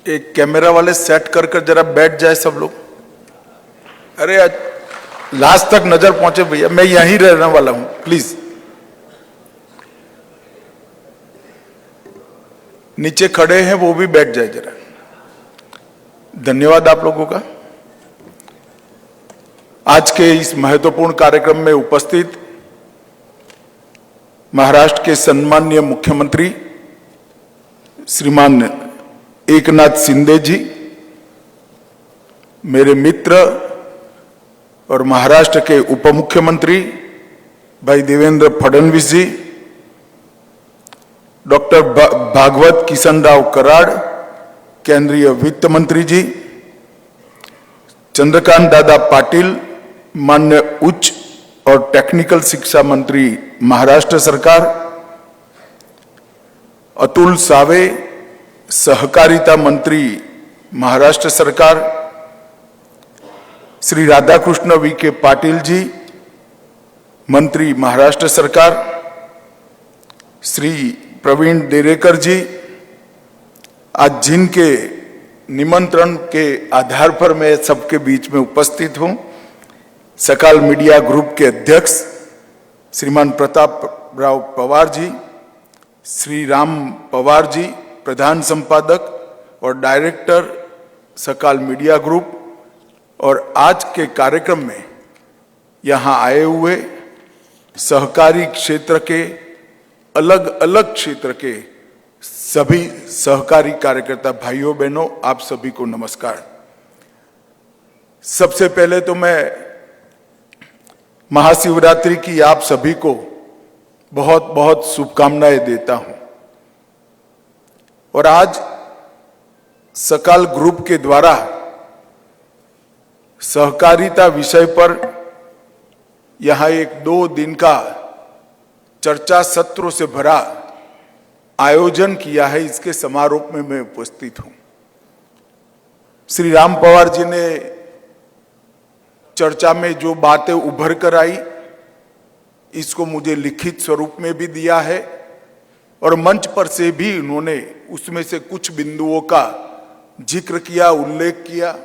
एक कैमरा वाले सेट कर कर जरा बैठ जाए सब लोग। अरे लास्ट तक नजर पहुंचे भैया, मैं यहीं रहने वाला हूं, प्लीज। नीचे खड़े हैं वो भी बैठ जाए जरा। धन्यवाद आप लोगों का। आज के इस महत्वपूर्ण कार्यक्रम में उपस्थित महाराष्ट्र के सम्माननीय मुख्यमंत्री श्रीमान एकनाथ शिंदे जी, मेरे मित्र और महाराष्ट्र के उप मुख्यमंत्री भाई देवेंद्र फडणवीस जी, डॉक्टर भागवत किशनराव कराड, केंद्रीय वित्त मंत्री जी, चंद्रकांत दादा पाटिल, माननीय उच्च और टेक्निकल शिक्षा मंत्री महाराष्ट्र सरकार, अतुल सावे, सहकारिता मंत्री महाराष्ट्र सरकार, श्री राधाकृष्ण विखे पाटिल जी, मंत्री महाराष्ट्र सरकार, श्री प्रवीण देरेकर जी, आज जिनके निमंत्रण के आधार पर मैं सबके बीच में उपस्थित हूं, सकाल मीडिया ग्रुप के अध्यक्ष श्रीमान प्रताप राव पवार जी, श्री राम पवार जी, प्रधान संपादक और डायरेक्टर सकाल मीडिया ग्रुप, और आज के कार्यक्रम में यहां आए हुए सहकारी क्षेत्र के अलग अलग क्षेत्र के सभी सहकारी कार्यकर्ता भाइयों बहनों, आप सभी को नमस्कार। सबसे पहले तो मैं महाशिवरात्रि की आप सभी को बहुत बहुत शुभकामनाएं देता हूं। और आज सकाल ग्रुप के द्वारा सहकारिता विषय पर यहां एक 2 दिन का चर्चा सत्रों से भरा आयोजन किया है। इसके समारोह में मैं उपस्थित हूं। श्री राम पवार जी ने चर्चा में जो बातें उभर कर आई, इसको मुझे लिखित स्वरूप में भी दिया है और मंच पर से भी उन्होंने उसमें से कुछ बिंदुओं का जिक्र किया, उल्लेख किया।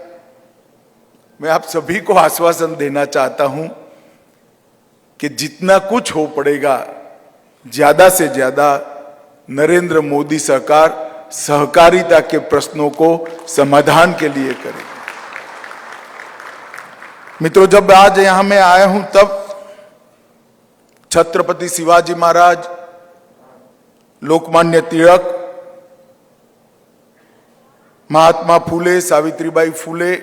मैं आप सभी को आश्वासन देना चाहता हूं कि जितना कुछ हो पड़ेगा, ज्यादा से ज्यादा नरेंद्र मोदी सरकार सहकारिता के प्रश्नों को समाधान के लिए करेगी। मित्रों, जब आज यहां मैं आया हूं तब छत्रपति शिवाजी महाराज, लोकमान्य तिलक, महात्मा फूले, सावित्रीबाई फूले,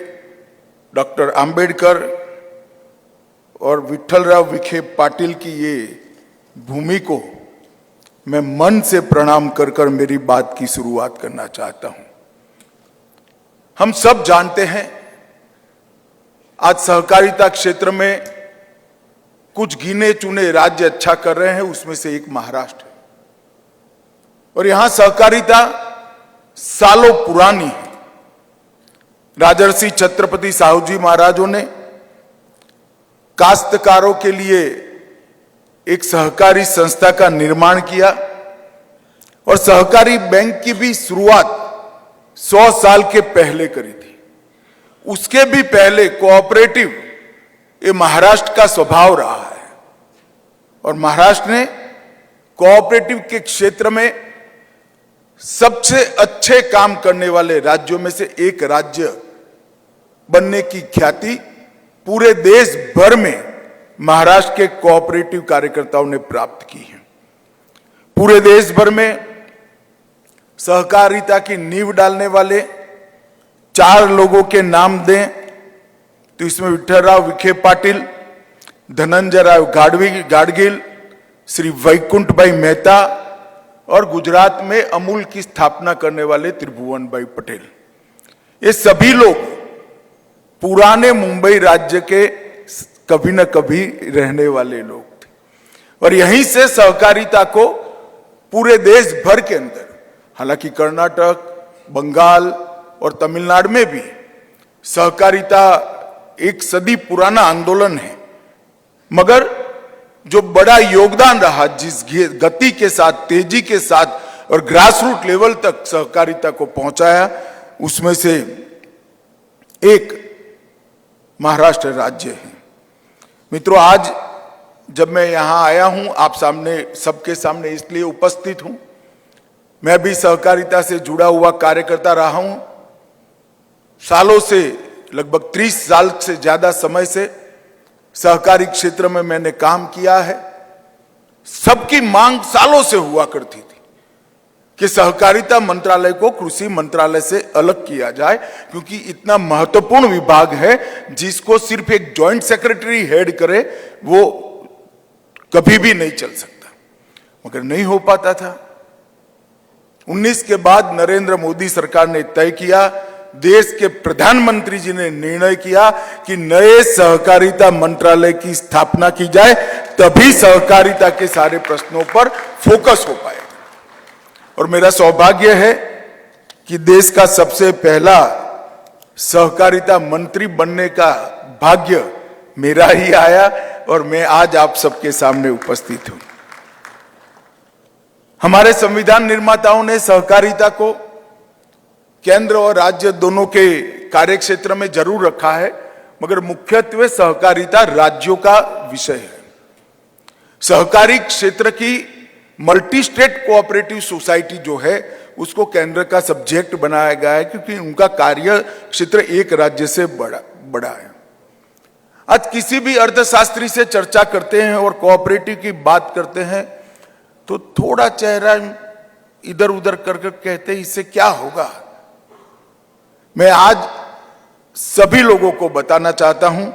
डॉक्टर अंबेडकर और विठलराव विखे पाटिल की ये भूमि को मैं मन से प्रणाम कर कर मेरी बात की शुरुआत करना चाहता हूं। हम सब जानते हैं आज सहकारिता क्षेत्र में कुछ गिने चुने राज्य अच्छा कर रहे हैं, उसमें से एक महाराष्ट्र है। और यहां सहकारिता सालों पुरानी है। राजर्षि छत्रपति साहू जी महाराजों ने काश्तकारों के लिए एक सहकारी संस्था का निर्माण किया और सहकारी बैंक की भी शुरुआत 100 साल के पहले करी थी। उसके भी पहले कोऑपरेटिव ये महाराष्ट्र का स्वभाव रहा है और महाराष्ट्र ने कोऑपरेटिव के क्षेत्र में सबसे अच्छे काम करने वाले राज्यों में से एक राज्य बनने की ख्याति पूरे देश भर में महाराष्ट्र के कोऑपरेटिव कार्यकर्ताओं ने प्राप्त की है। पूरे देश भर में सहकारिता की नींव डालने वाले 4 लोगों के नाम दें तो इसमें विठलराव विखे पाटिल, धनंजय राव गाडगिल, श्री वैकुंठ भाई मेहता और गुजरात में अमूल की स्थापना करने वाले त्रिभुवन भाई पटेल। ये सभी लोग पुराने मुंबई राज्य के कभी न कभी रहने वाले लोग थे और यहीं से सहकारिता को पूरे देश भर के अंदर, हालांकि कर्नाटक, बंगाल और तमिलनाडु में भी सहकारिता एक सदी पुराना आंदोलन है, मगर जो बड़ा योगदान रहा, जिस गति के साथ, तेजी के साथ और ग्रासरूट लेवल तक सहकारिता को पहुंचाया, उसमें से एक महाराष्ट्र राज्य है। मित्रों, आज जब मैं यहां आया हूं, आप सामने, सबके सामने इसलिए उपस्थित हूं, मैं भी सहकारिता से जुड़ा हुआ कार्यकर्ता रहा हूं। सालों से, लगभग 30 साल से ज्यादा समय से सहकारी क्षेत्र में मैंने काम किया है। सबकी मांग सालों से हुआ करती थी कि सहकारिता मंत्रालय को कृषि मंत्रालय से अलग किया जाए, क्योंकि इतना महत्वपूर्ण विभाग है जिसको सिर्फ एक जॉइंट सेक्रेटरी हेड करे वो कभी भी नहीं चल सकता, मगर नहीं हो पाता था। 19 के बाद नरेंद्र मोदी सरकार ने तय किया, देश के प्रधानमंत्री जी ने निर्णय किया कि नए सहकारिता मंत्रालय की स्थापना की जाए, तभी सहकारिता के सारे प्रश्नों पर फोकस हो पाएगा। और मेरा सौभाग्य है कि देश का सबसे पहला सहकारिता मंत्री बनने का भाग्य मेरा ही आया और मैं आज आप सबके सामने उपस्थित हूं। हमारे संविधान निर्माताओं ने सहकारिता को केंद्र और राज्य दोनों के कार्यक्षेत्र में जरूर रखा है, मगर मुख्यत्वे सहकारिता राज्यों का विषय है। सहकारी क्षेत्र की मल्टी स्टेट कोऑपरेटिव सोसाइटी जो है उसको केंद्र का सब्जेक्ट बनाया गया है, क्योंकि उनका कार्य क्षेत्र एक राज्य से बड़ा है। आज किसी भी अर्थशास्त्री से चर्चा करते हैं और कोऑपरेटिव की बात करते हैं तो थोड़ा चेहरा इधर उधर करके कहते हैं इससे क्या होगा। मैं आज सभी लोगों को बताना चाहता हूं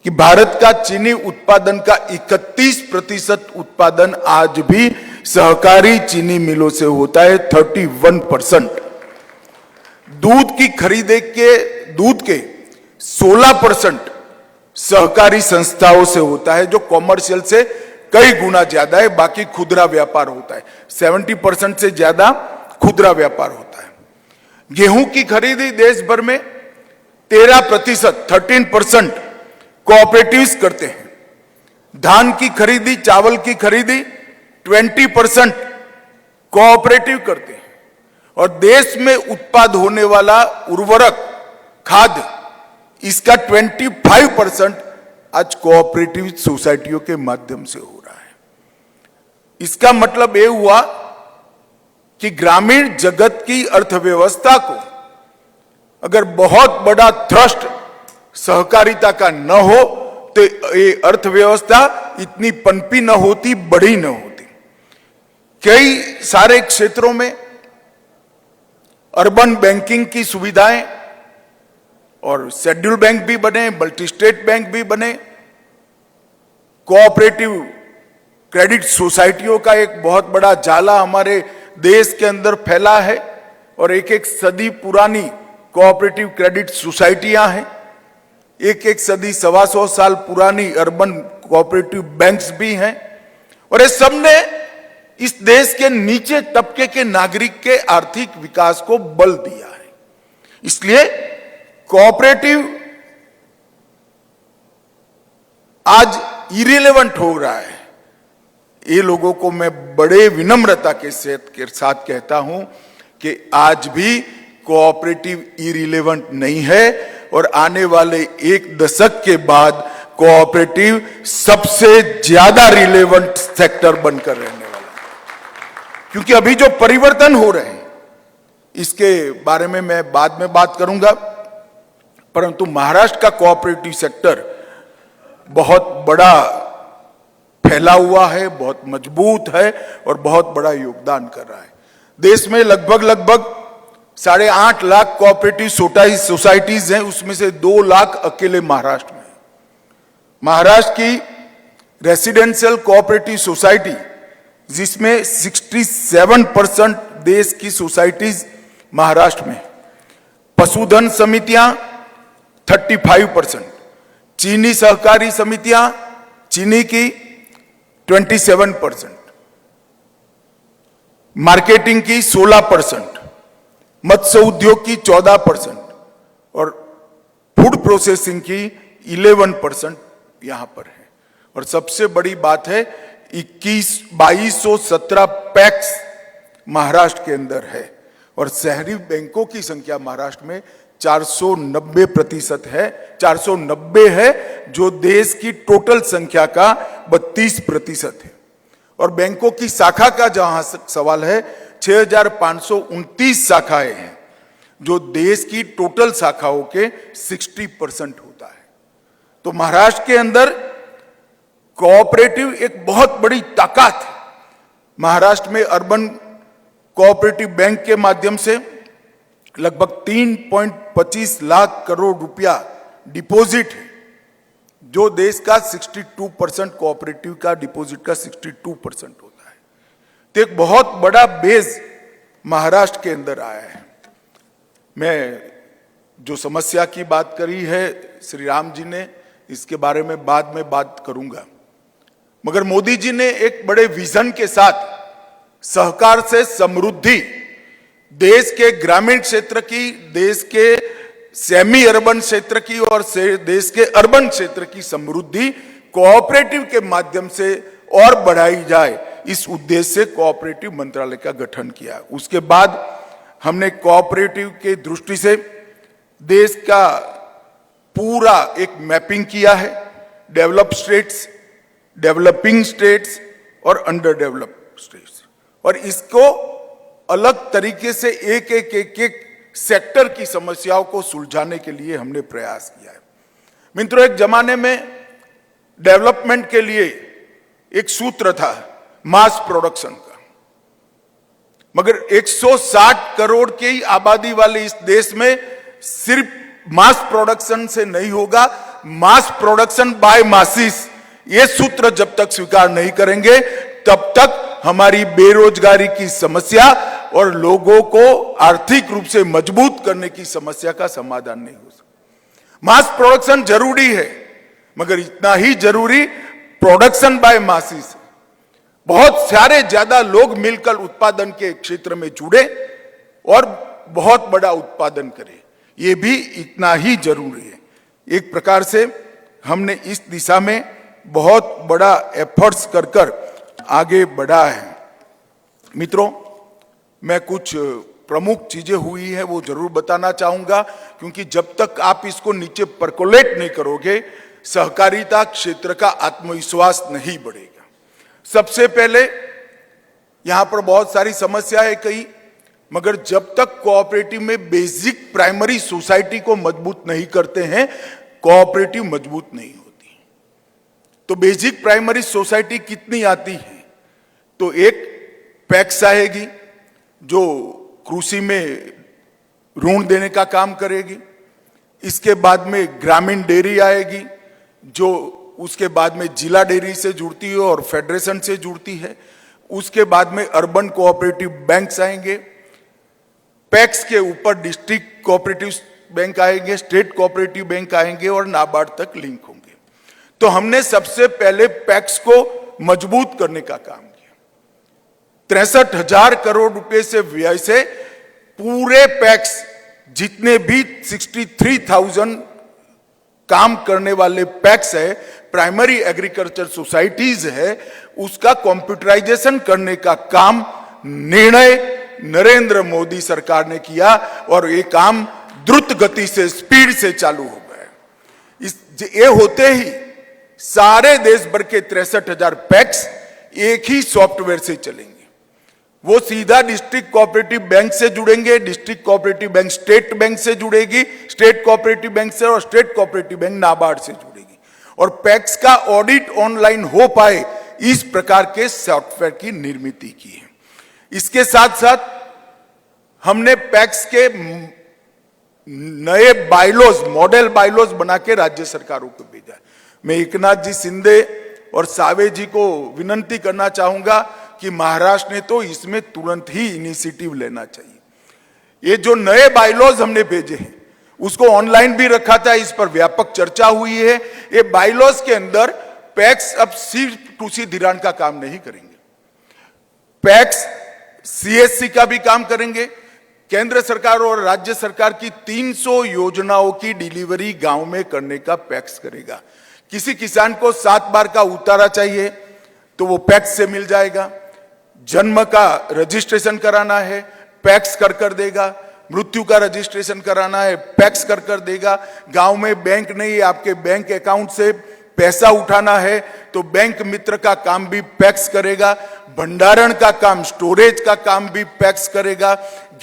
कि भारत का चीनी उत्पादन का 31% उत्पादन आज भी सहकारी चीनी मिलों से होता है, 31%। दूध की खरीदे के दूध के 16% सहकारी संस्थाओं से होता है, जो कॉमर्शियल से कई गुना ज्यादा है। बाकी खुदरा व्यापार होता है, 70% से ज्यादा खुदरा व्यापार होता है। गेहूं की खरीदी देश भर में 13% कोऑपरेटिव्स करते हैं। धान की खरीदी, चावल की खरीदी 20% कोऑपरेटिव करते हैं। और देश में उत्पाद होने वाला उर्वरक, खाद, इसका 25% आज कोऑपरेटिव सोसाइटियों के माध्यम से हो रहा है। इसका मतलब यह हुआ कि ग्रामीण जगत की अर्थव्यवस्था को अगर बहुत बड़ा थ्रस्ट सहकारिता का न हो तो ये अर्थव्यवस्था इतनी पनपी न होती, बड़ी न होती। कई सारे क्षेत्रों में अर्बन बैंकिंग की सुविधाएं और शेड्यूल बैंक भी बने, मल्टी स्टेट बैंक भी बने, कोऑपरेटिव क्रेडिट सोसाइटियों का एक बहुत बड़ा जाला हमारे देश के अंदर फैला है और एक सदी पुरानी कोऑपरेटिव क्रेडिट सोसाइटियां हैं। एक सदी, 125 साल पुरानी अर्बन कोऑपरेटिव बैंक्स भी हैं। और ये सब ने इस देश के नीचे तबके के नागरिक के आर्थिक विकास को बल दिया है। इसलिए कोऑपरेटिव आज इरिलेवेंट हो रहा है। ये लोगों को मैं बड़े विनम्रता के साथ कहता हूं कि आज भी कोऑपरेटिव इरिलेवेंट नहीं है और आने वाले एक दशक के बाद कोऑपरेटिव सबसे ज्यादा रिलेवेंट सेक्टर बनकर रहने वाला है। क्योंकि अभी जो परिवर्तन हो रहे हैं इसके बारे में मैं बाद में बात करूंगा, परंतु महाराष्ट्र का कोऑपरेटिव सेक्टर बहुत बड़ा फैला हुआ है, बहुत मजबूत है और बहुत बड़ा योगदान कर रहा है। देश में लगभग 8.5 लाख कोऑपरेटिव सोसाइटीज हैं, उसमें से 2 लाख अकेले महाराष्ट्र में। महाराष्ट्र की रेसिडेंशियल कोऑपरेटिव सोसाइटी, जिसमें 67% देश की सोसाइटीज महाराष्ट्र में, पशुधन समितियां 35%, चीनी सहकारी समितियां चीनी की 27%, मार्केटिंग की 16%, मत्स्य उद्योग की 14% और फूड प्रोसेसिंग की 11% यहां पर है। और सबसे बड़ी बात है 2217 पैक्स महाराष्ट्र के अंदर है और शहरी बैंकों की संख्या महाराष्ट्र में 490% है, 490 है, जो देश की टोटल संख्या का 32% है। और बैंकों की शाखा का जहां सवाल है, 6529 शाखाएं हैं, जो देश की टोटल शाखाओं के 60% होता है। तो महाराष्ट्र के अंदर कोऑपरेटिव एक बहुत बड़ी ताकत है। महाराष्ट्र में अर्बन कोऑपरेटिव बैंक के माध्यम से लगभग 3.25 लाख करोड़ रुपया डिपॉजिट है, जो देश का 62% कोऑपरेटिव का डिपॉजिट का 62% होता है। तो एक बहुत बड़ा बेस महाराष्ट्र के अंदर आया है। मैं जो समस्या की बात करी है श्री राम जी ने, इसके बारे में बाद में बात करूंगा, मगर मोदी जी ने एक बड़े विजन के साथ सहकार से समृद्धि, देश के ग्रामीण क्षेत्र की, देश के सेमी अर्बन क्षेत्र की और देश के अर्बन क्षेत्र की समृद्धि कोऑपरेटिव के माध्यम से और बढ़ाई जाए, इस उद्देश्य से कोऑपरेटिव मंत्रालय का गठन किया। उसके बाद हमने कोऑपरेटिव के दृष्टि से देश का पूरा एक मैपिंग किया है, डेवलप स्टेट्स, डेवलपिंग स्टेट्स और अंडर डेवलप्ड स्टेट्स, और इसको अलग तरीके से एक सेक्टर की समस्याओं को सुलझाने के लिए हमने प्रयास किया है। मित्रों, एक जमाने में डेवलपमेंट के लिए एक सूत्र था मास प्रोडक्शन का, मगर 160 करोड़ की आबादी वाले इस देश में सिर्फ मास प्रोडक्शन से नहीं होगा, मास प्रोडक्शन बाय मासिस, ये सूत्र जब तक स्वीकार नहीं करेंगे तब तक हमारी बेरोजगारी की समस्या और लोगों को आर्थिक रूप से मजबूत करने की समस्या का समाधान नहीं हो सकता। मास प्रोडक्शन जरूरी है, मगर इतना ही जरूरी प्रोडक्शन बाय मासिस, बहुत सारे ज्यादा लोग मिलकर उत्पादन के क्षेत्र में जुड़े और बहुत बड़ा उत्पादन करें, यह भी इतना ही जरूरी है। एक प्रकार से हमने इस दिशा में बहुत बड़ा एफर्ट्स कर आगे बढ़ा है। मित्रों, मैं कुछ प्रमुख चीजें हुई है वो जरूर बताना चाहूंगा, क्योंकि जब तक आप इसको नीचे परकोलेट नहीं करोगे, सहकारिता क्षेत्र का आत्मविश्वास नहीं बढ़ेगा। सबसे पहले यहां पर बहुत सारी समस्या है कई, मगर जब तक कोऑपरेटिव में बेसिक प्राइमरी सोसाइटी को मजबूत नहीं करते हैं, कोऑपरेटिव मजबूत नहीं होती। तो बेसिक प्राइमरी सोसाइटी कितनी आती है? तो एक पैक्स आएगी जो कृषि में ऋण देने का काम करेगी, इसके बाद में ग्रामीण डेयरी आएगी जो उसके बाद में जिला डेयरी से जुड़ती है और फेडरेशन से जुड़ती है, उसके बाद में अर्बन कोऑपरेटिव बैंक्स आएंगे, पैक्स के ऊपर डिस्ट्रिक्ट कोऑपरेटिव बैंक आएंगे, स्टेट कोऑपरेटिव बैंक आएंगे और नाबार्ड तक लिंक होंगे। तो हमने सबसे पहले पैक्स को मजबूत करने का काम किया। 63,000 करोड़ रुपए से व्यय से पूरे पैक्स, जितने भी 63,000 काम करने वाले पैक्स है, प्राइमरी एग्रीकल्चर सोसाइटीज है, उसका कंप्यूटराइजेशन करने का काम निर्णय नरेंद्र मोदी सरकार ने किया और ये काम द्रुत गति से, स्पीड से चालू हो गया। ये होते ही सारे देश भर के 63,000 पैक्स एक ही सॉफ्टवेयर से चलेंगे। वो सीधा डिस्ट्रिक्ट कोऑपरेटिव बैंक से जुड़ेंगे, district cooperative bank state bank से जुड़ेगी, स्टेट कोऑपरेटिव बैंक से, और स्टेट कोऑपरेटिव बैंक नाबार्ड से जुड़ेगी, और पैक्स का ऑडिट ऑनलाइन हो पाए, इस प्रकार के सॉफ्टवेयर की निर्मित की है। इसके साथ साथ हमने पैक्स के नए बायलॉज, मॉडल बायलॉज बना के राज्य सरकारों को भेजा। मैं एकनाथ जी शिंदे और सावे जी को विनंती करना चाहूंगा कि महाराष्ट्र ने तो इसमें तुरंत ही इनिशिएटिव लेना चाहिए। ये जो नए बायलॉज हमने भेजे हैं उसको ऑनलाइन भी रखा था, इस पर व्यापक चर्चा हुई है। ये बायलॉज के अंदर पैक्स अब सिर्फ कृषि धिराण का काम नहीं करेंगे, पैक्स सीएससी का भी काम करेंगे। केंद्र सरकार और राज्य सरकार की 300 योजनाओं की डिलीवरी गांव में करने का पैक्स करेगा। किसी किसान को 7 बार का उतारा चाहिए तो वो पैक्स से मिल जाएगा। जन्म का रजिस्ट्रेशन कराना है, पैक्स कर देगा, मृत्यु का रजिस्ट्रेशन कराना है पैक्स कर देगा, गांव में बैंक नहीं है, आपके बैंक अकाउंट से पैसा उठाना है तो बैंक मित्र का काम भी पैक्स करेगा, भंडारण का काम, स्टोरेज का काम भी पैक्स करेगा,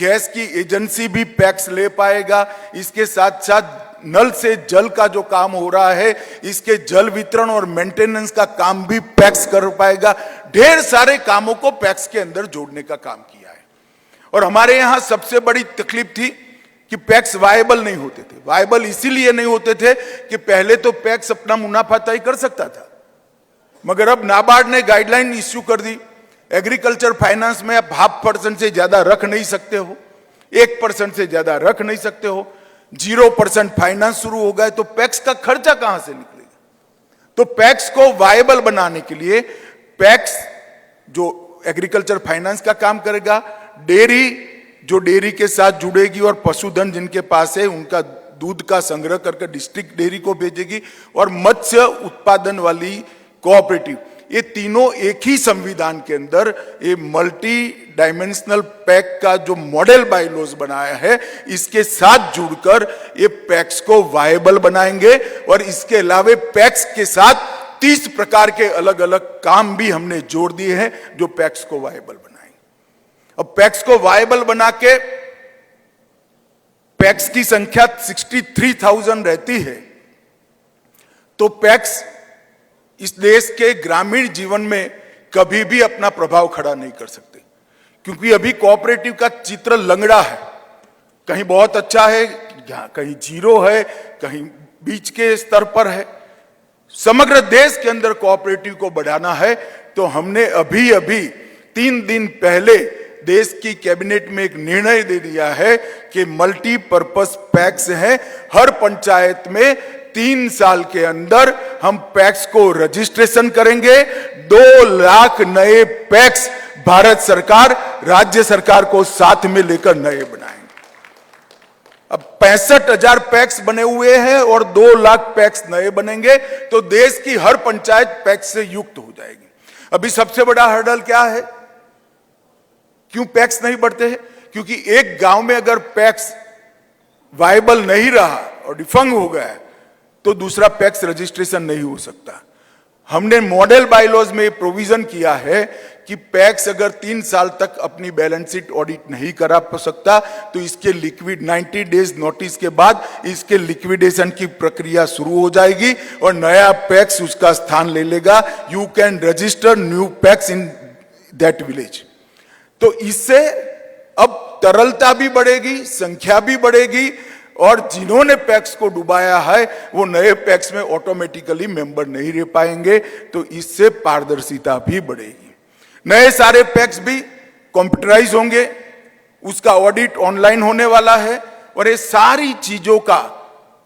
गैस की एजेंसी भी पैक्स ले पाएगा। इसके साथ साथ नल से जल का जो काम हो रहा है, इसके जल वितरण और मेंटेनेंस का काम भी पैक्स कर पाएगा। ढेर सारे कामों को पैक्स के अंदर जोड़ने का काम किया है। और हमारे यहां सबसे बड़ी तकलीफ थी कि पैक्स वायबल नहीं होते थे। वायबल इसीलिए नहीं होते थे कि पहले तो पैक्स अपना मुनाफा तय कर सकता था, मगर अब नाबार्ड ने गाइडलाइन इश्यू कर दी, एग्रीकल्चर फाइनेंस में आप 0.5% से ज्यादा रख नहीं सकते हो, 1% से ज्यादा रख नहीं सकते हो, 0% फाइनेंस शुरू हो गए तो पैक्स का खर्चा कहां से निकलेगा। तो पैक्स को वायबल बनाने के लिए पैक्स जो एग्रीकल्चर फाइनेंस का काम करेगा, डेयरी जो डेयरी के साथ जुड़ेगी और पशुधन जिनके पास है उनका दूध का संग्रह करके डिस्ट्रिक्ट डेयरी को भेजेगी, और मत्स्य उत्पादन वाली कोऑपरेटिव, ये तीनों एक ही संविधान के अंदर ये मल्टी डायमेंशनल पैक का जो मॉडल बायलॉज बनाया है इसके साथ जुड़कर ये पैक्स को वायबल बनाएंगे। और इसके अलावा पैक्स के साथ 30 प्रकार के अलग अलग काम भी हमने जोड़ दिए हैं जो पैक्स को वायबल बनाएंगे। अब पैक्स को वायबल बना के पैक्स की संख्या 63,000 रहती है, तो पैक्स इस देश के ग्रामीण जीवन में कभी भी अपना प्रभाव खड़ा नहीं कर सकते, क्योंकि अभी कोऑपरेटिव का चित्र लंगड़ा है, कहीं बहुत अच्छा है, कहीं जीरो है, कहीं बीच के स्तर पर है। समग्र देश के अंदर कोऑपरेटिव को बढ़ाना है तो हमने अभी 3 दिन पहले देश की कैबिनेट में एक निर्णय दे दिया है कि मल्टीपर्पस पैक्स है, हर पंचायत में 3 साल के अंदर हम पैक्स को रजिस्ट्रेशन करेंगे। 2 लाख नए पैक्स भारत सरकार राज्य सरकार को साथ में लेकर नए बनाएंगे। अब 65,000 पैक्स बने हुए हैं और 2 लाख पैक्स नए बनेंगे तो देश की हर पंचायत पैक्स से युक्त हो जाएगी। अभी सबसे बड़ा हर्डल क्या है, क्यों पैक्स नहीं बढ़ते हैं? क्योंकि एक गांव में अगर पैक्स वायबल नहीं रहा और डिफंग हो गया तो दूसरा पैक्स रजिस्ट्रेशन नहीं हो सकता। हमने मॉडल बायलॉज में प्रोविजन किया है कि पैक्स अगर 3 साल तक अपनी बैलेंस शीट ऑडिट नहीं करा सकता तो इसके लिक्विड 90 डेज नोटिस के बाद इसके लिक्विडेशन की प्रक्रिया शुरू हो जाएगी और नया पैक्स उसका स्थान ले लेगा। You can register new PACS in that village. तो इससे अब तरलता भी बढ़ेगी, संख्या भी बढ़ेगी, और जिन्होंने पैक्स को डुबाया है वो नए पैक्स में ऑटोमेटिकली मेंबर नहीं रह पाएंगे। तो इससे पारदर्शिता भी बढ़ेगी। नए सारे पैक्स भी कंप्यूटराइज होंगे, उसका ऑडिट ऑनलाइन होने वाला है, और ये सारी चीजों का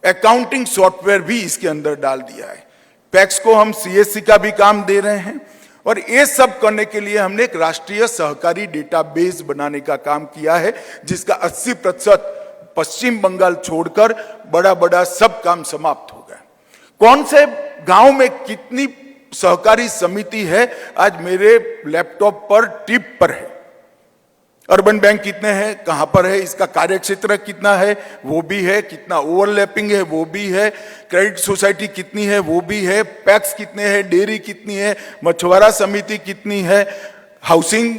अकाउंटिंग सॉफ्टवेयर भी इसके अंदर डाल दिया है। पैक्स को हम सीएससी का भी काम दे रहे हैं, और ये सब करने के लिए हमने एक राष्ट्रीय सहकारी डेटाबेस बनाने का काम किया है, जिसका 80% पश्चिम बंगाल छोड़कर बड़ा सब काम समाप्त हो गया। कौन से गांव में कितनी सहकारी समिति है आज मेरे लैपटॉप पर टिप पर है। अर्बन बैंक कितने हैं, कहां पर है, इसका कार्यक्षेत्र कितना है वो भी है, कितना ओवरलैपिंग है वो भी है, क्रेडिट सोसाइटी कितनी है वो भी है, पैक्स कितने हैं, डेयरी कितनी है, मछुआरा समिति कितनी है, हाउसिंग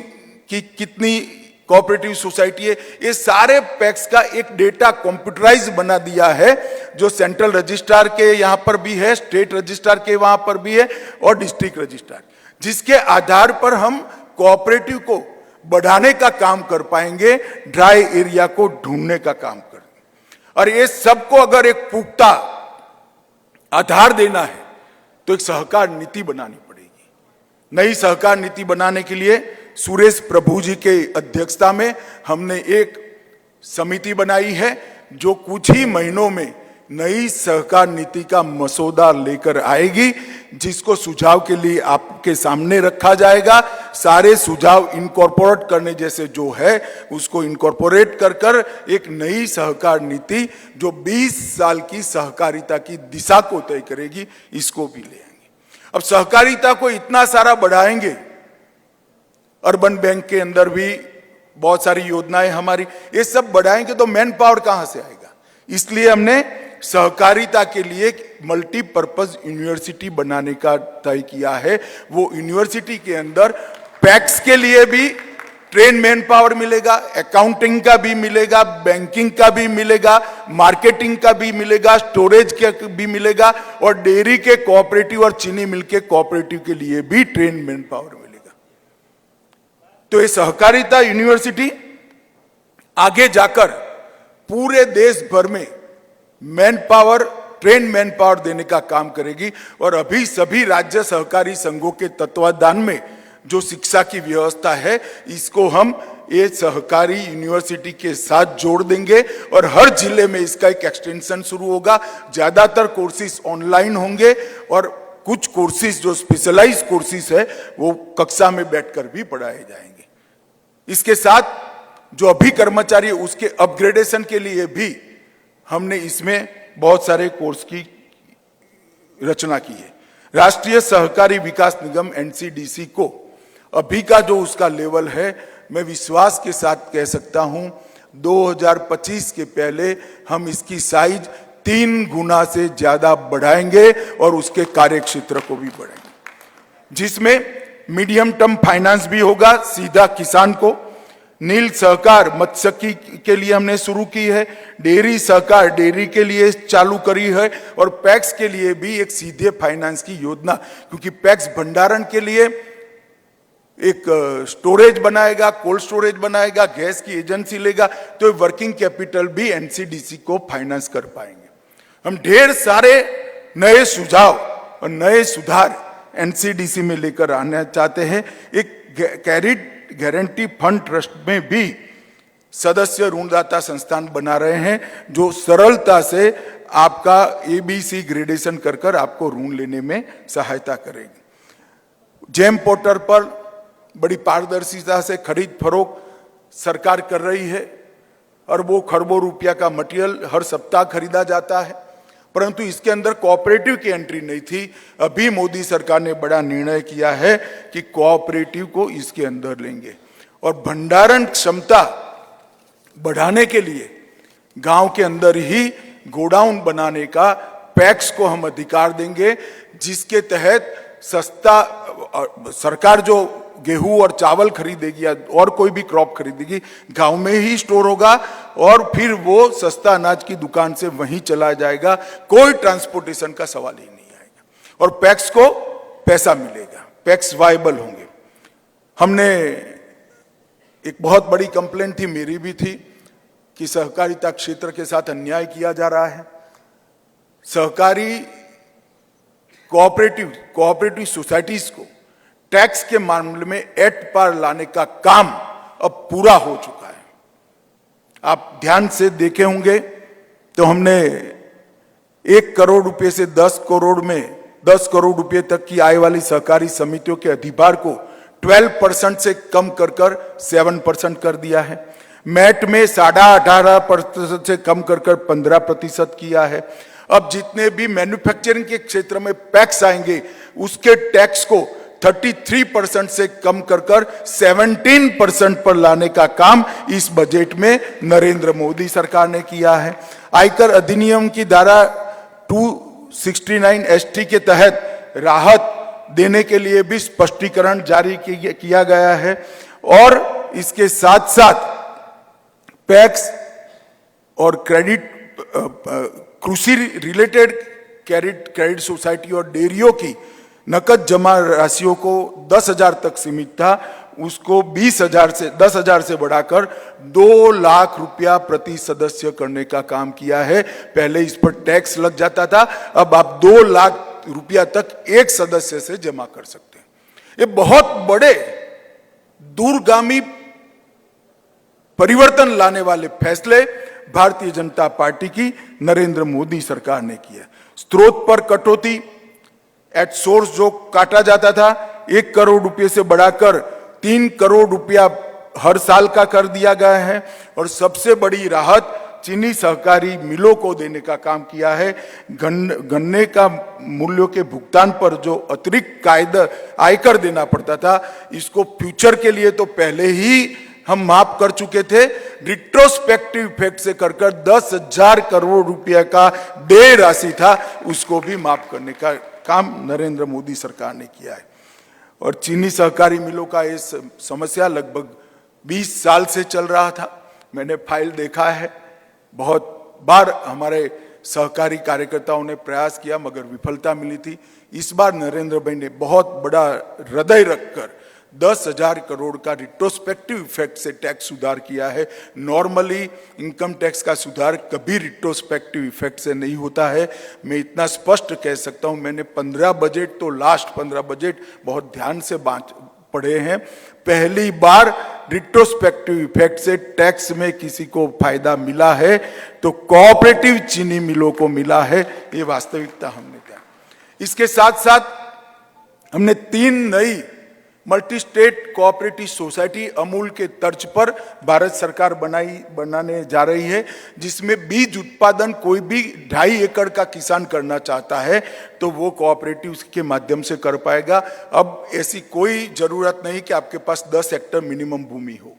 की कितनी कोऑपरेटिव सोसाइटी है। ये सारे पैक्स का एक डेटा कंप्यूटराइज बना दिया है जो सेंट्रल रजिस्ट्रार के यहां पर भी है, स्टेट रजिस्ट्रार के वहां पर भी है और डिस्ट्रिक्ट रजिस्ट्रार, जिसके आधार पर हम कोऑपरेटिव को बढ़ाने का काम कर पाएंगे, ड्राई एरिया को ढूंढने का काम कर। और ये सबको अगर एक पुख्ता आधार देना है तो एक सहकार नीति बनानी पड़ेगी। नई सहकार नीति बनाने के लिए सुरेश प्रभु जी के अध्यक्षता में हमने एक समिति बनाई है जो कुछ ही महीनों में नई सहकार नीति का मसौदा लेकर आएगी, जिसको सुझाव के लिए आपके सामने रखा जाएगा। सारे सुझाव इनकॉर्पोरेट करने जैसे जो है उसको इनकॉर्पोरेट कर कर एक नई सहकार नीति जो 20 साल की सहकारिता की दिशा को तय करेगी, इसको भी ले आएंगे। अब सहकारिता को इतना सारा बढ़ाएंगे, अर्बन बैंक के अंदर भी बहुत सारी योजनाएं हमारी, ये सब बढ़ाएंगे तो मैन पावर कहां से आएगा। इसलिए हमने सहकारिता के लिए मल्टीपर्पज यूनिवर्सिटी बनाने का तय किया है। वो यूनिवर्सिटी के अंदर पैक्स के लिए भी ट्रेन मैन पावर मिलेगा, अकाउंटिंग का भी मिलेगा, बैंकिंग का भी मिलेगा, मार्केटिंग का भी मिलेगा, स्टोरेज का भी मिलेगा, और डेयरी के कोऑपरेटिव और चीनी मिल के कोऑपरेटिव के लिए भी ट्रेन मैन पावर मिलेगा। तो ये सहकारिता यूनिवर्सिटी आगे जाकर पूरे देश भर में man power, train man power देने का काम करेगी। और अभी सभी राज्य सहकारी संघों के तत्वाधान में जो शिक्षा की व्यवस्था है, इसको हम ये सहकारी यूनिवर्सिटी के साथ जोड़ देंगे और हर जिले में इसका एक एक्सटेंशन शुरू होगा। ज्यादातर कोर्सेज ऑनलाइन होंगे और कुछ कोर्सेज जो स्पेशलाइज कोर्सेज है वो कक्षा में बैठकर भी पढ़ाए जाएंगे। इसके साथ जो अभी कर्मचारी है उसके अपग्रेडेशन के लिए भी हमने इसमें बहुत सारे कोर्स की रचना की है। राष्ट्रीय सहकारी विकास निगम एनसीडीसी को अभी का जो उसका लेवल है, मैं विश्वास के साथ कह सकता हूं 2025 के पहले हम इसकी साइज 3 गुना से ज्यादा बढ़ाएंगे और उसके कार्य क्षेत्र को भी बढ़ाएंगे, जिसमें मीडियम टर्म फाइनेंस भी होगा सीधा किसान को। नील सहकार मत्स्यकी के लिए हमने शुरू की है, डेयरी सहकार डेयरी के लिए चालू करी है, और पैक्स के लिए भी एक सीधे फाइनेंस की योजना, क्योंकि पैक्स भंडारण के लिए एक स्टोरेज बनाएगा, कोल्ड स्टोरेज बनाएगा, गैस की एजेंसी लेगा, तो वर्किंग कैपिटल भी एनसीडीसी को फाइनेंस कर पाएंगे। हम ढेर सारे नए सुझाव और नए सुधार एनसीडीसी में लेकर आना चाहते हैं। एक कैरिड गारंटी फंड ट्रस्ट में भी सदस्य ऋणदाता संस्थान बना रहे हैं, जो सरलता से आपका एबीसी ग्रेडेशन कर आपको ऋण लेने में सहायता करेगी। जेम पोर्टल पर बड़ी पारदर्शिता से खरीद फरोख्त सरकार कर रही है और वो खरबों रुपया का मटेरियल हर सप्ताह खरीदा जाता है, परंतु इसके अंदर कोऑपरेटिव की एंट्री नहीं थी। अभी मोदी सरकार ने बड़ा निर्णय किया है कि कोऑपरेटिव को इसके अंदर लेंगे और भंडारण क्षमता बढ़ाने के लिए गांव के अंदर ही गोडाउन बनाने का पैक्स को हम अधिकार देंगे, जिसके तहत सस्ता सरकार जो गेहूं और चावल खरीदेगी या और कोई भी क्रॉप खरीदेगी गांव में ही स्टोर होगा और फिर वो सस्ता अनाज की दुकान से वहीं चला जाएगा, कोई ट्रांसपोर्टेशन का सवाल ही नहीं आएगा और पैक्स को पैसा मिलेगा, पैक्स वायबल होंगे। हमने एक बहुत बड़ी कंप्लेंट थी, मेरी भी थी, कि सहकारिता क्षेत्र के साथ अन्याय किया जा रहा है। सहकारी कोऑपरेटिव सोसाइटीज को टैक्स के मामले में एट पार लाने का काम अब पूरा हो चुका है। आप ध्यान से देखे होंगे तो हमने 1 करोड़ रुपए से 10 करोड़ रुपए तक की आय वाली सहकारी समितियों के अधिभार को 12% से कम कर 7% कर दिया है। मैट में 18.5% से कम कर 15% किया है। अब जितने भी मैन्युफैक्चरिंग के क्षेत्र में पैक्स आएंगे उसके टैक्स को 33% से कम कर 17% पर लाने का काम इस बजट में नरेंद्र मोदी सरकार ने किया है। आयकर अधिनियम की धारा 269 एसटी के तहत राहत देने के लिए भी स्पष्टीकरण जारी किया गया है और इसके साथ साथ पैक्स और क्रेडिट कृषि रिलेटेड क्रेडिट सोसाइटी और डेयरियों की नकद जमा राशियों को 10,000 तक सीमित था, उसको 10,000 से बढ़ाकर 2 लाख रुपया प्रति सदस्य करने का काम किया है। पहले इस पर टैक्स लग जाता था, अब आप 2 लाख रुपया तक एक सदस्य से जमा कर सकते हैं। ये बहुत बड़े दूरगामी परिवर्तन लाने वाले फैसले भारतीय जनता पार्टी की नरेंद्र मोदी सरकार ने किया। स्रोत पर कटौती, एट सोर्स जो काटा जाता था 1 करोड़ रुपए से बढ़ाकर 3 करोड़ रुपया हर साल का कर दिया गया है और सबसे बड़ी राहत चीनी सहकारी मिलों को देने का काम किया है। गन्ने का मूल्यों के भुगतान पर जो अतिरिक्त आयकर देना पड़ता था, इसको फ्यूचर के लिए तो पहले ही हम माफ कर चुके थे। रिट्रोस्पेक्टिव इफेक्ट से कर 10,000 करोड़ रुपया का देय राशि था, उसको भी माफ करने का काम नरेंद्र मोदी सरकार ने किया है। और चीनी सहकारी मिलों का ये समस्या लगभग 20 साल से चल रहा था। मैंने फाइल देखा है, बहुत बार हमारे सहकारी कार्यकर्ताओं ने प्रयास किया मगर विफलता मिली थी। इस बार नरेंद्र भाई ने बहुत बड़ा हृदय रखकर 10,000 करोड़ का रिट्रोस्पेक्टिव इफेक्ट से टैक्स सुधार किया है। नॉर्मली इनकम टैक्स का सुधार कभी रिट्रोस्पेक्टिव इफेक्ट से नहीं होता है। मैं इतना स्पष्ट कह सकता हूं, मैंने 15 बजट तो लास्ट 15 बजट बहुत ध्यान से पढ़े हैं। पहली बार रिट्रोस्पेक्टिव इफेक्ट से टैक्स में किसी को फायदा मिला है तो कोऑपरेटिव चीनी मिलों को मिला है। ये वास्तविकता हमने क्या। इसके साथ साथ हमने 3 नई multi state cooperative society Amul के तर्ज पर भारत सरकार बनाने जा रही है, जिसमें बीज उत्पादन कोई भी 2.5 एकड़ का किसान करना चाहता है तो वो कोऑपरेटिव के माध्यम से कर पाएगा। अब ऐसी कोई जरूरत नहीं कि आपके पास 10 हेक्टेयर मिनिमम भूमि हो।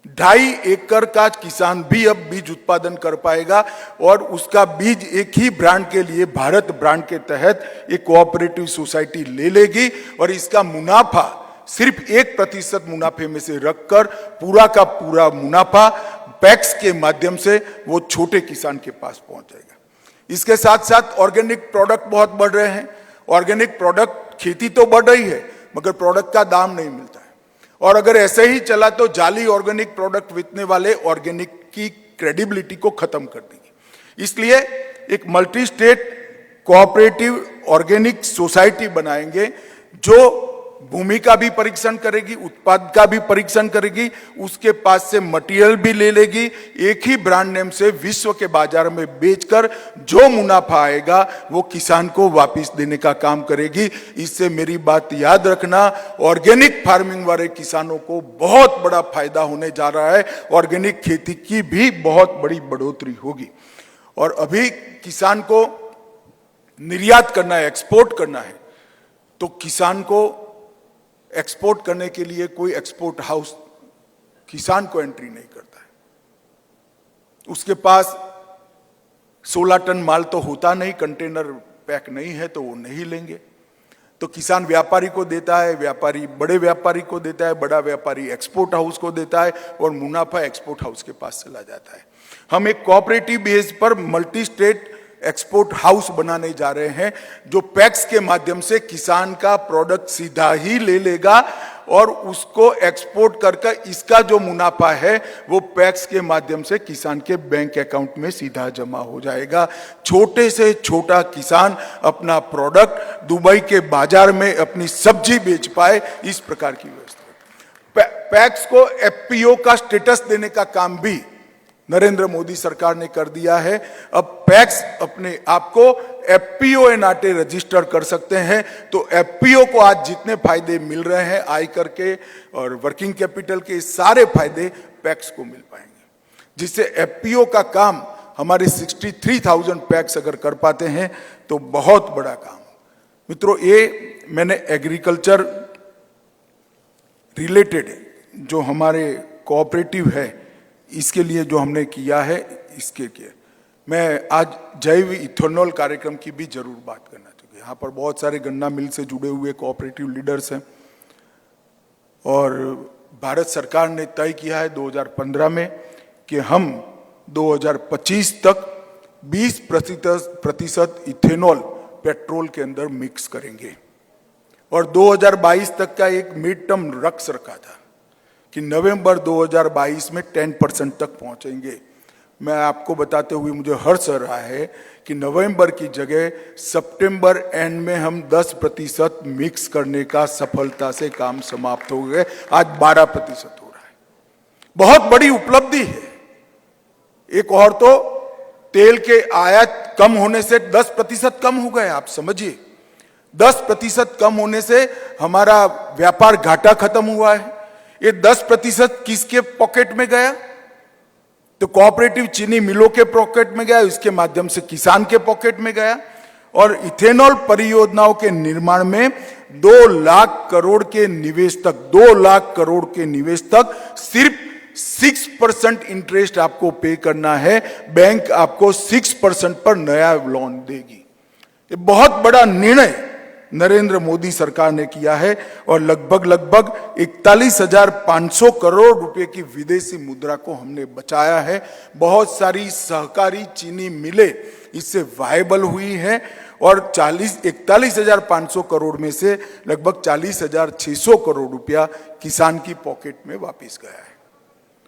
2.5 एकड़ का किसान भी अब बीज उत्पादन कर पाएगा और उसका बीज एक ही ब्रांड के लिए भारत ब्रांड के तहत एक कोऑपरेटिव सोसाइटी ले लेगी और इसका मुनाफा सिर्फ 1% मुनाफे में से रखकर पूरा का पूरा मुनाफा पैक्स के माध्यम से वो छोटे किसान के पास पहुंच जाएगा। इसके साथ साथ ऑर्गेनिक प्रोडक्ट बहुत बढ़ रहे हैं। ऑर्गेनिक प्रोडक्ट खेती तो बढ़ रही है मगर प्रोडक्ट का दाम नहीं मिलता है और अगर ऐसे ही चला तो जाली ऑर्गेनिक प्रोडक्ट बेचने वाले ऑर्गेनिक की क्रेडिबिलिटी को खत्म कर देंगे। इसलिए एक multi state cooperative organic society बनाएंगे जो भूमि का भी परीक्षण करेगी, उत्पाद का भी परीक्षण करेगी, उसके पास से मटेरियल भी ले लेगी, एक ही ब्रांड नेम से विश्व के बाजार में बेचकर जो मुनाफा आएगा वो किसान को वापस देने का काम करेगी। इससे मेरी बात याद रखना, ऑर्गेनिक फार्मिंग वाले किसानों को बहुत बड़ा फायदा होने जा रहा है। ऑर्गेनिक खेती की भी बहुत बड़ी बढ़ोतरी होगी। और अभी किसान को निर्यात करना है, एक्सपोर्ट करना है, तो किसान को एक्सपोर्ट करने के लिए कोई एक्सपोर्ट हाउस किसान को एंट्री नहीं करता है। उसके पास 16 टन माल तो होता नहीं, कंटेनर पैक नहीं है तो वो नहीं लेंगे। तो किसान व्यापारी को देता है, व्यापारी बड़े व्यापारी को देता है, बड़ा व्यापारी एक्सपोर्ट हाउस को देता है और मुनाफा एक्सपोर्ट हाउस के पास चला जाता है। हम एक कोऑपरेटिव बेस पर मल्टी स्टेट एक्सपोर्ट हाउस बनाने जा रहे हैं जो पैक्स के माध्यम से किसान का प्रोडक्ट सीधा ही ले लेगा और उसको एक्सपोर्ट करके इसका जो मुनाफा है वो पैक्स के माध्यम से किसान के बैंक अकाउंट में सीधा जमा हो जाएगा। छोटे से छोटा किसान अपना प्रोडक्ट दुबई के बाजार में अपनी सब्जी बेच पाए, इस प्रकार की व्यवस्था। पैक्स को एफपीओ का स्टेटस देने का काम भी नरेंद्र मोदी सरकार ने कर दिया है। अब पैक्स अपने आप को एफपीओ नाटे रजिस्टर कर सकते हैं। तो एफपीओ को आज जितने फायदे मिल रहे हैं आयकर के और वर्किंग कैपिटल के, सारे फायदे पैक्स को मिल पाएंगे, जिससे एफपीओ का काम हमारे 63,000 पैक्स अगर कर पाते हैं तो बहुत बड़ा काम। मित्रों, ये मैंने एग्रीकल्चर रिलेटेड जो हमारे कोऑपरेटिव है इसके लिए जो हमने किया है, इसके लिए मैं आज जैव इथेनॉल कार्यक्रम की भी जरूर बात करना चाहिए। यहाँ पर बहुत सारे गन्ना मिल से जुड़े हुए कोऑपरेटिव लीडर्स हैं और भारत सरकार ने तय किया है 2015 में कि हम 2025 तक 20% इथेनॉल पेट्रोल के अंदर मिक्स करेंगे और 2022 तक का एक मिड टर्म लक्ष्य रखा था कि नवंबर 2022 में 10% तक पहुंचेंगे। मैं आपको बताते हुए मुझे हर्ष हो रहा है कि नवंबर की जगह सितंबर एंड में हम 10% मिक्स करने का सफलता से काम समाप्त हो गए। आज 12% हो रहा है, बहुत बड़ी उपलब्धि है। एक और तो तेल के आयात कम होने से 10% कम हो गए। आप समझिए, 10% कम होने से हमारा व्यापार घाटा खत्म हुआ है। ये 10% किसके पॉकेट में गया? तो कोऑपरेटिव चीनी मिलों के पॉकेट में गया, इसके माध्यम से किसान के पॉकेट में गया। और इथेनॉल परियोजनाओं के निर्माण में 2 लाख करोड़ के निवेश तक 2 लाख करोड़ के निवेश तक सिर्फ 6% इंटरेस्ट आपको पे करना है। बैंक आपको 6% पर नया लोन देगी। ये बहुत बड़ा निर्णय नरेंद्र मोदी सरकार ने किया है और लगभग 41,500 करोड़ रुपए की विदेशी मुद्रा को हमने बचाया है। बहुत सारी सहकारी चीनी मिलें इससे वायबल हुई है और 41,500 करोड़ में से लगभग 40,600 करोड़ रुपया किसान की पॉकेट में वापस गया है।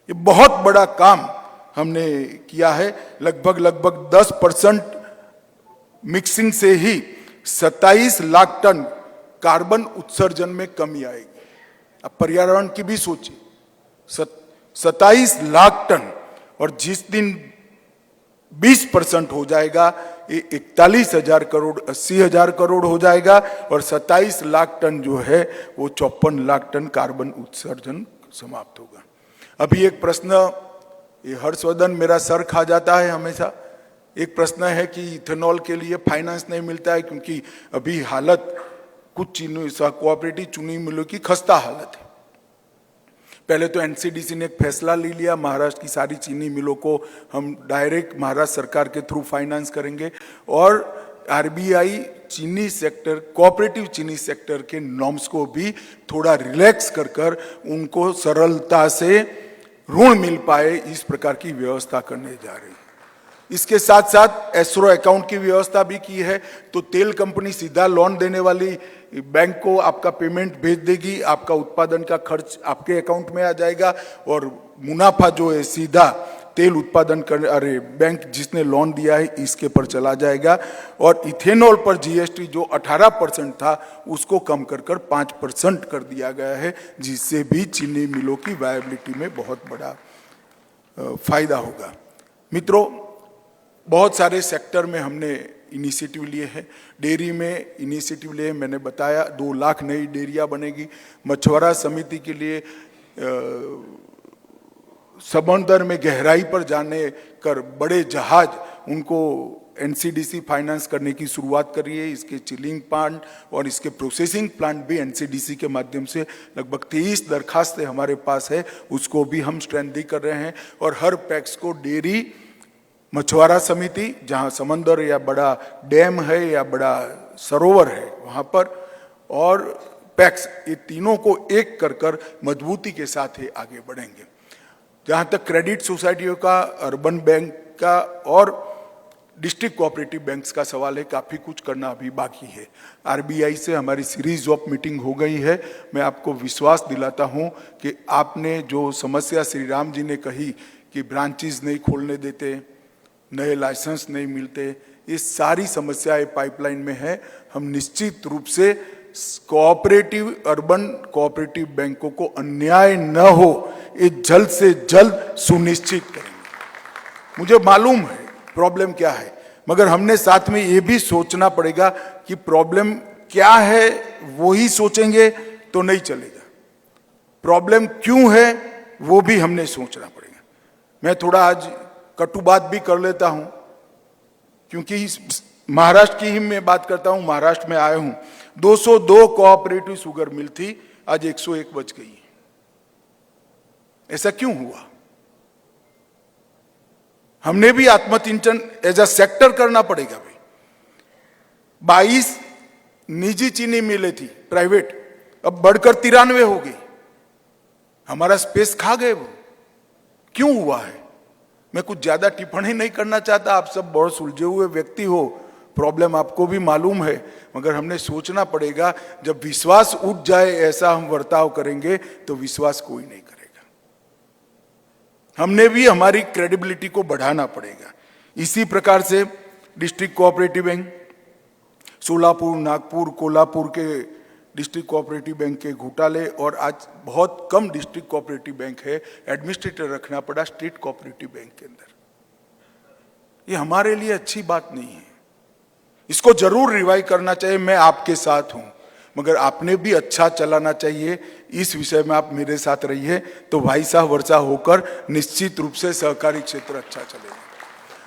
ये बहुत बड़ा काम हमने किया है। लगभग 10% मिक्सिंग से ही 27 लाख टन कार्बन उत्सर्जन में कमी आएगी। अब पर्यावरण की भी सोचिए, 27 लाख टन, और जिस दिन 20% हो जाएगा ये 41,000 करोड़ 80,000 करोड़ हो जाएगा और 27 लाख टन जो है वो 54 लाख टन कार्बन उत्सर्जन समाप्त होगा। अभी एक प्रश्न, ये हर्षवर्धन मेरा सर खा जाता है हमेशा, एक प्रश्न है कि इथेनॉल के लिए फाइनेंस नहीं मिलता है क्योंकि अभी हालत कुछ चीनी कोऑपरेटिव चीनी मिलों की खस्ता हालत है। पहले तो एनसीडीसी ने एक फैसला ले लिया, महाराष्ट्र की सारी चीनी मिलों को हम डायरेक्ट महाराष्ट्र सरकार के थ्रू फाइनेंस करेंगे और आरबीआई चीनी सेक्टर कोऑपरेटिव चीनी सेक्टर के नॉर्म्स को भी थोड़ा रिलैक्स कर उनको सरलता से ऋण मिल पाए, इस प्रकार की व्यवस्था करने जा रही है। इसके साथ साथ एस्क्रो अकाउंट की व्यवस्था भी की है, तो तेल कंपनी सीधा लोन देने वाली बैंक को आपका पेमेंट भेज देगी, आपका उत्पादन का खर्च आपके अकाउंट में आ जाएगा और मुनाफा जो है सीधा तेल उत्पादन कर बैंक जिसने लोन दिया है इसके पर चला जाएगा। और इथेनॉल पर जीएसटी जो 18% था उसको कम कर 5% कर दिया गया है, जिससे भी चीनी मिलों की वायबिलिटी में बहुत बड़ा फायदा होगा। मित्रों, बहुत सारे सेक्टर में हमने इनिशिएटिव लिए हैं। डेयरी में इनिशिएटिव लिए, मैंने बताया 2 लाख नई डेयरियां बनेगी। मछुआरा समिति के लिए समंदर में गहराई पर जाने कर बड़े जहाज उनको एनसीडीसी फाइनेंस करने की शुरुआत करी है। इसके चिलिंग प्लांट और इसके प्रोसेसिंग प्लांट भी एनसीडीसी के माध्यम से लगभग 23 दरखास्तें हमारे पास है, उसको भी हम स्ट्रेंथनिंग कर रहे हैं। और हर पैक्स को डेयरी, मछुआरा समिति जहां समंदर या बड़ा डैम है या बड़ा सरोवर है वहां पर, और पैक्स, ये तीनों को एक कर मजबूती के साथ ही आगे बढ़ेंगे। जहां तक क्रेडिट सोसाइटियों का, अर्बन बैंक का और डिस्ट्रिक्ट कोऑपरेटिव बैंक्स का सवाल है, काफ़ी कुछ करना अभी बाकी है। आरबीआई से हमारी सीरीज ऑफ मीटिंग हो गई है। मैं आपको विश्वास दिलाता हूं कि आपने जो समस्या श्री राम जी ने कही कि ब्रांचेस नहीं खोलने देते, नए लाइसेंस नहीं मिलते, ये सारी समस्याएं पाइपलाइन में है। हम निश्चित रूप से कोऑपरेटिव, अर्बन कोऑपरेटिव बैंकों को अन्याय न हो, ये जल्द से जल्द सुनिश्चित करेंगे। मुझे मालूम है प्रॉब्लम क्या है, मगर हमने साथ में ये भी सोचना पड़ेगा कि प्रॉब्लम क्या है, वो ही सोचेंगे तो नहीं चलेगा। प्रॉब्लम क्यों है वो भी हमने सोचना पड़ेगा। मैं थोड़ा आज कटु बात भी कर लेता हूं क्योंकि महाराष्ट्र की ही मैं बात करता हूं। महाराष्ट्र में आया हूं, 202 कोऑपरेटिव शुगर मिल थी, आज 101 बच गई। ऐसा क्यों हुआ? हमने भी आत्मचिंतन एज अ सेक्टर करना पड़ेगा भाई। 22 निजी चीनी मिलें थी, प्राइवेट, अब बढ़कर 93 हो गई। हमारा स्पेस खा गए वो। क्यों हुआ है? मैं कुछ ज्यादा टिप्पणी नहीं करना चाहता, आप सब बहुत सुलझे हुए व्यक्ति हो, प्रॉब्लम आपको भी मालूम है, मगर हमने सोचना पड़ेगा। जब विश्वास उठ जाए ऐसा हम बर्ताव करेंगे तो विश्वास कोई नहीं करेगा। हमने भी हमारी क्रेडिबिलिटी को बढ़ाना पड़ेगा। इसी प्रकार से district cooperative bank, Solapur, Nagpur, Kolhapur के डिस्ट्रिक्ट कोऑपरेटिव बैंक के घोटाले, और आज बहुत कम डिस्ट्रिक्ट कोऑपरेटिव बैंक है, एडमिनिस्ट्रेटर रखना पड़ा स्टेट कोऑपरेटिव बैंक के अंदर। ये हमारे लिए अच्छी बात नहीं है, इसको जरूर रिवाइव करना चाहिए। मैं आपके साथ हूं, मगर आपने भी अच्छा चलाना चाहिए। इस विषय में आप मेरे साथ रहिए तो भाई साहब वर्षा होकर निश्चित रूप से सहकारी क्षेत्र अच्छा चलेगा।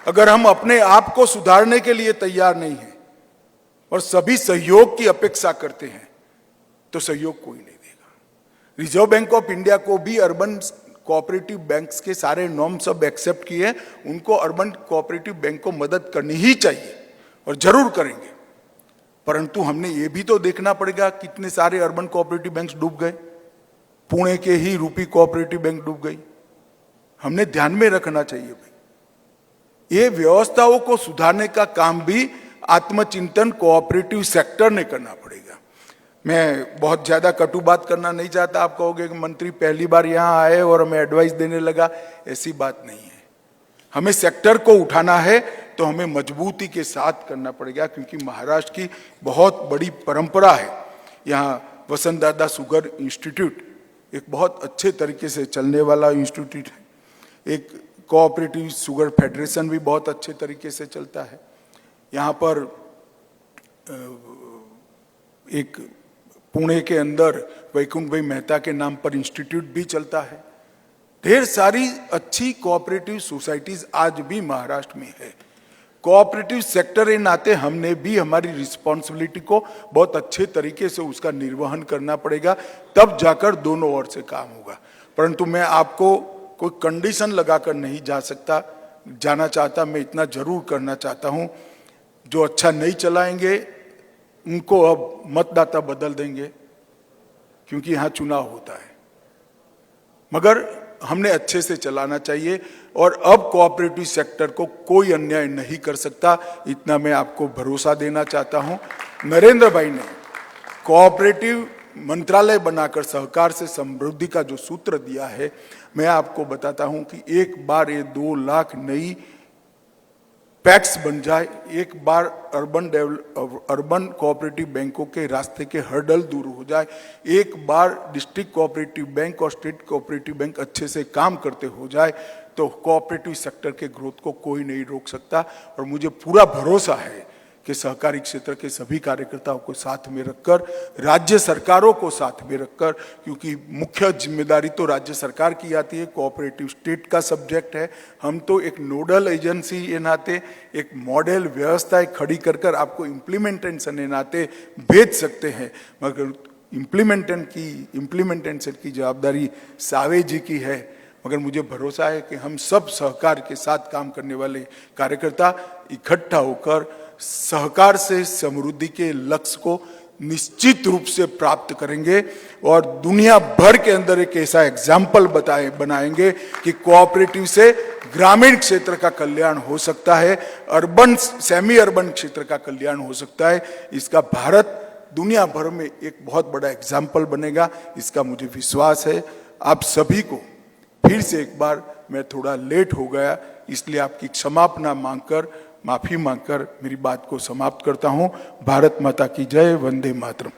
अगर हम अपने आप को सुधारने के लिए तैयार नहीं है और सभी सहयोग की अपेक्षा करते हैं तो सहयोग कोई नहीं देगा। रिजर्व बैंक ऑफ इंडिया को भी अर्बन कोऑपरेटिव बैंक्स के सारे नॉर्म सब एक्सेप्ट किए, उनको अर्बन कोऑपरेटिव बैंक को मदद करनी ही चाहिए और जरूर करेंगे। परंतु हमने ये भी तो देखना पड़ेगा कितने सारे अर्बन कोऑपरेटिव बैंक्स डूब गए। पुणे के ही रूपी कोऑपरेटिव बैंक डूब गई। हमने ध्यान में रखना चाहिए भाई, ये व्यवस्थाओं को सुधारने का काम भी आत्मचिंतन कोऑपरेटिव सेक्टर ने करना पड़ेगा। मैं बहुत ज्यादा कटु बात करना नहीं चाहता। आप कहोगे कि मंत्री पहली बार यहां आए और हमें एडवाइस देने लगा, ऐसी बात नहीं है। हमें सेक्टर को उठाना है तो हमें मजबूती के साथ करना पड़ेगा, क्योंकि महाराष्ट्र की बहुत बड़ी परंपरा है। यहाँ वसंत दादा शुगर इंस्टीट्यूट एक बहुत अच्छे तरीके से चलने वाला इंस्टीट्यूट है। एक कोऑपरेटिव शुगर फेडरेशन भी बहुत अच्छे तरीके से चलता है। यहाँ पर एक पुणे के अंदर वैकुंठ भाई मेहता के नाम पर इंस्टीट्यूट भी चलता है। ढेर सारी अच्छी कोऑपरेटिव सोसाइटीज आज भी महाराष्ट्र में है। कोऑपरेटिव सेक्टर के नाते हमने भी हमारी रिस्पॉन्सिबिलिटी को बहुत अच्छे तरीके से उसका निर्वहन करना पड़ेगा, तब जाकर दोनों ओर से काम होगा। परंतु मैं आपको कोई कंडीशन लगाकर नहीं जाना चाहता। मैं इतना जरूर करना चाहता हूं, जो अच्छा नहीं चलाएंगे उनको अब मतदाता बदल देंगे, क्योंकि यहां चुनाव होता है। मगर हमने अच्छे से चलाना चाहिए और अब कोऑपरेटिव सेक्टर को कोई अन्याय नहीं कर सकता, इतना मैं आपको भरोसा देना चाहता हूं। नरेंद्र भाई ने कोऑपरेटिव मंत्रालय बनाकर सहकार से समृद्धि का जो सूत्र दिया है, मैं आपको बताता हूं कि एक बार ये 2 लाख नई पैक्स बन जाए, एक बार अर्बन कोऑपरेटिव बैंकों के रास्ते के हर्डल दूर हो जाए, एक बार डिस्ट्रिक्ट कोऑपरेटिव बैंक और स्टेट कोऑपरेटिव बैंक अच्छे से काम करते हो जाए, तो कोऑपरेटिव सेक्टर के ग्रोथ को कोई नहीं रोक सकता। और मुझे पूरा भरोसा है कि सहकारी क्षेत्र के सभी कार्यकर्ताओं को साथ में रखकर, राज्य सरकारों को साथ में रखकर, क्योंकि मुख्य जिम्मेदारी तो राज्य सरकार की आती है, कोऑपरेटिव स्टेट का सब्जेक्ट है। हम तो एक नोडल एजेंसी के नाते एक मॉडल व्यवस्थाएं खड़ी कर आपको इम्प्लीमेंटेशन के नाते भेज सकते हैं, मगर इम्प्लीमेंटेशन की जवाबदारी सावे जी की है। मगर मुझे भरोसा है कि हम सब सहकार के साथ काम करने वाले कार्यकर्ता इकट्ठा होकर सहकार से समृद्धि के लक्ष्य को निश्चित रूप से प्राप्त करेंगे और दुनिया भर के अंदर एक ऐसा एग्जाम्पल बनाएंगे कि कोऑपरेटिव से ग्रामीण क्षेत्र का कल्याण हो सकता है, अर्बन सेमी अर्बन क्षेत्र का कल्याण हो सकता है। इसका भारत दुनिया भर में एक बहुत बड़ा एग्जाम्पल बनेगा, इसका मुझे विश्वास है। आप सभी को फिर से एक बार, मैं थोड़ा लेट हो गया इसलिए आपकी क्षमापना माफी मांगकर मेरी बात को समाप्त करता हूं। भारत माता की जय, वंदे मातरम।